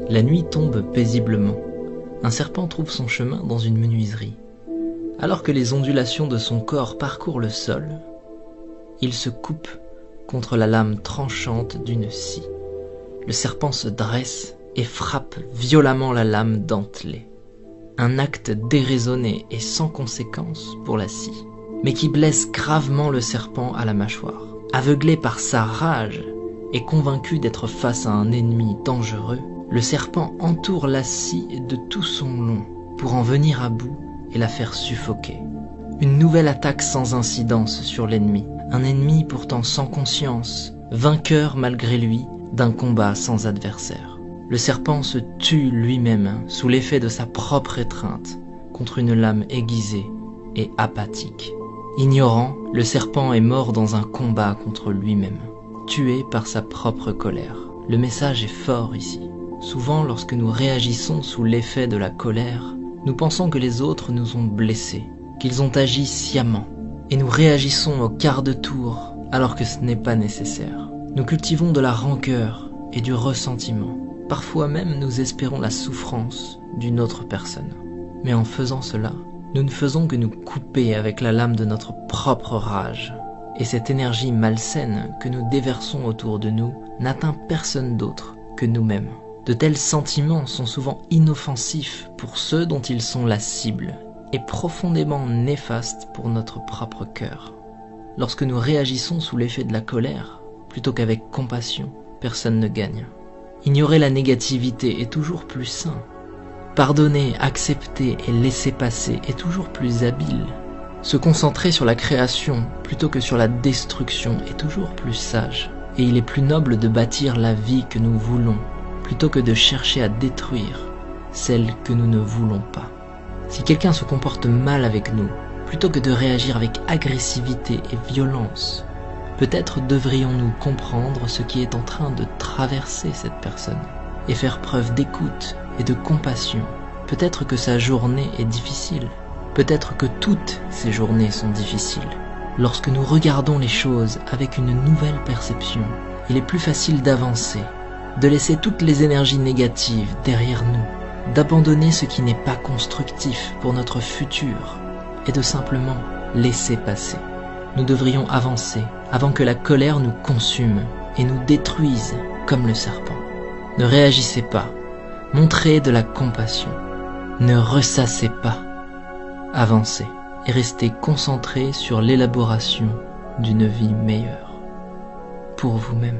La nuit tombe paisiblement. Un serpent trouve son chemin dans une menuiserie. Alors que les ondulations de son corps parcourent le sol, il se coupe contre la lame tranchante d'une scie. Le serpent se dresse et frappe violemment la lame dentelée. Un acte déraisonné et sans conséquence pour la scie, mais qui blesse gravement le serpent à la mâchoire. Aveuglé par sa rage et convaincu d'être face à un ennemi dangereux, le serpent entoure la scie de tout son long pour en venir à bout et la faire suffoquer. Une nouvelle attaque sans incidence sur l'ennemi, un ennemi pourtant sans conscience, vainqueur malgré lui d'un combat sans adversaire. Le serpent se tue lui-même sous l'effet de sa propre étreinte contre une lame aiguisée et apathique. Ignorant, le serpent est mort dans un combat contre lui-même, tué par sa propre colère. Le message est fort ici. Souvent, lorsque nous réagissons sous l'effet de la colère, nous pensons que les autres nous ont blessés, qu'ils ont agi sciemment, et nous réagissons au quart de tour alors que ce n'est pas nécessaire. Nous cultivons de la rancœur et du ressentiment. Parfois même nous espérons la souffrance d'une autre personne. Mais en faisant cela, nous ne faisons que nous couper avec la lame de notre propre rage. Et cette énergie malsaine que nous déversons autour de nous n'atteint personne d'autre que nous-mêmes. De tels sentiments sont souvent inoffensifs pour ceux dont ils sont la cible et profondément néfastes pour notre propre cœur. Lorsque nous réagissons sous l'effet de la colère, plutôt qu'avec compassion, personne ne gagne. Ignorer la négativité est toujours plus sain. Pardonner, accepter et laisser passer est toujours plus habile. Se concentrer sur la création plutôt que sur la destruction est toujours plus sage. Et il est plus noble de bâtir la vie que nous voulons, plutôt que de chercher à détruire celle que nous ne voulons pas. Si quelqu'un se comporte mal avec nous, plutôt que de réagir avec agressivité et violence, peut-être devrions-nous comprendre ce qui est en train de traverser cette personne et faire preuve d'écoute et de compassion. Peut-être que sa journée est difficile. Peut-être que toutes ces journées sont difficiles. Lorsque nous regardons les choses avec une nouvelle perception, il est plus facile d'avancer, de laisser toutes les énergies négatives derrière nous, d'abandonner ce qui n'est pas constructif pour notre futur et de simplement laisser passer. Nous devrions avancer avant que la colère nous consume et nous détruise comme le serpent. Ne réagissez pas, montrez de la compassion, ne ressassez pas, avancez et restez concentrés sur l'élaboration d'une vie meilleure pour vous-même.